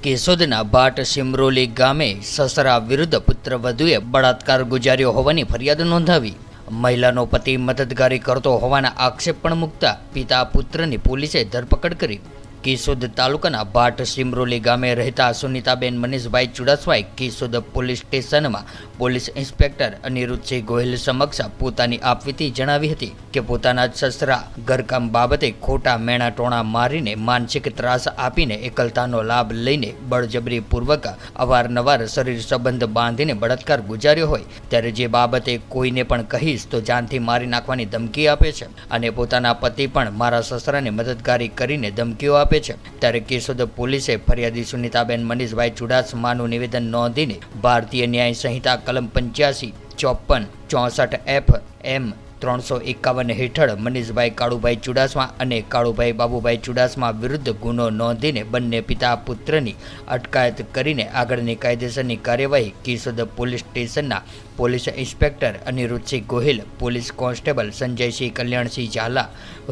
કેશોદના ભાટ સિમરોલી ગામે સસરા વિરુદ્ધ પુત્રવધુએ બળાત્કાર ગુજાર્યો હોવાની ફરિયાદ નોંધાવી. મહિલાનો પતિ મદદગારી કરતો હોવાના આક્ષેપ પણ મૂકતા પિતા પુત્રની પોલીસે ધરપકડ કરી. કેશોદ તાલુકાના ભાટ સિમરોલી ગામે રહેતા સુનિતાબેન મનીષભાઈ ચુડાસમાએ કેશોદ પોલીસ સ્ટેશનમાં પોલીસ ઇન્સ્પેક્ટર અનિરુદ્ધસિંહ ગોહિલ સમક્ષ પોતાની આપવીતી જણાવી હતી કે પોતાના સસરા ઘરકામ બાબતે ખોટા મેણા ટોણા મારીને માનસિક ત્રાસ આપીને એકલતાનો લાભ લઈને બળજબરીપૂર્વક અવારનવાર શરીર સંબંધ બાંધીને બળાત્કાર ગુજાર્યો હોય, ત્યારે જે બાબતે કોઈને પણ કહીશ તો જાનથી મારી નાખવાની ધમકી આપે છે અને પોતાના પતિ પણ મારા સસરાને મદદગારી કરીને ધમકીઓ આપે છે. ત્યારે કેશોદ પોલીસે ફરિયાદી સુનિતાબેન મનીષભાઈ ચુડાસમાનું નિવેદન નોંધીને ભારતીય ન્યાય સંહિતા કલમ 85, 54, 64 F, M 351 હેઠળ મનીષભાઈ કાળુભાઈ ચુડાસમા અને કાળુભાઈ બાબુભાઈ ચુડાસમા વિરુદ્ધ ગુનો નોંધીને બંને પિતા પુત્રની અટકાયત કરીને આગળની કાયદેસરની કાર્યવાહી કેશોદ પોલીસ સ્ટેશનના police inspector Anirudhsinh Gohil, police constable Sanjaysinh Kalyansinh Jhala,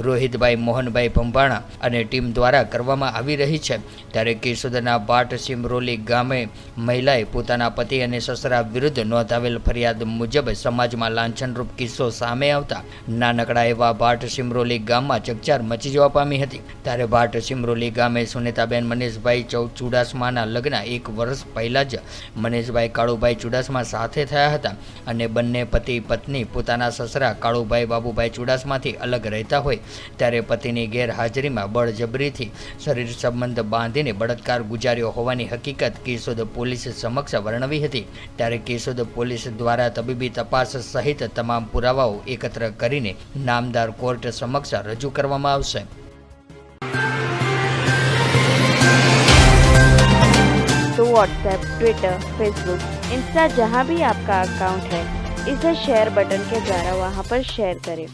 Rohitbhai Mohanbhai Bhambhana અને ટીમ દ્વારા કરવામાં આવી રહી છે. ત્યારે કેશોદના ભાટ સિમરોલી ગામે મહિલાએ પોતાના પતિ અને સસરા વિરુદ્ધ નોંધાવેલ ફરિયાદ મુજબ સમાજમાં લાંછનરૂપ કિસ્સો સામે આવતા નાનકડા એવા ભાટ સિમરોલી ગામમાં ચકચાર મચી જવા પામી હતી. ત્યારે ભાટ સિમરોલી ગામે સુનિતાબેન મનીષભાઈ ચુડાસમાના લગ્ન 1 વર્ષ પહેલાં જ મનીષભાઈ કાળુભાઈ ચુડાસમા સાથે થયા હતા અને બંને પતિ પત્ની પોતાના સસરા કાળુભાઈ બાબુભાઈ ચુડાસમાથી અલગ રહેતા હોય, ત્યારે પતિની ગેરહાજરીમાં બળજબરીથી શરીર સંબંધ બાંધીને બળાત્કાર ગુજાર્યો હોવાની હકીકત કેશોદ પોલીસ સમક્ષ વર્ણવી હતી. ત્યારે કેશોદ પોલીસ દ્વારા તબીબી તપાસ સહિત તમામ પુરાવાઓ એકત્ર કરીને નામદાર કોર્ટ સમક્ષ રજૂ કરવામાં આવશે. तो व्हाट्सएप, ट्विटर, फेसबुक, इंस्टा जहाँ भी आपका अकाउंट है, इसे शेयर बटन के द्वारा वहाँ पर शेयर करें.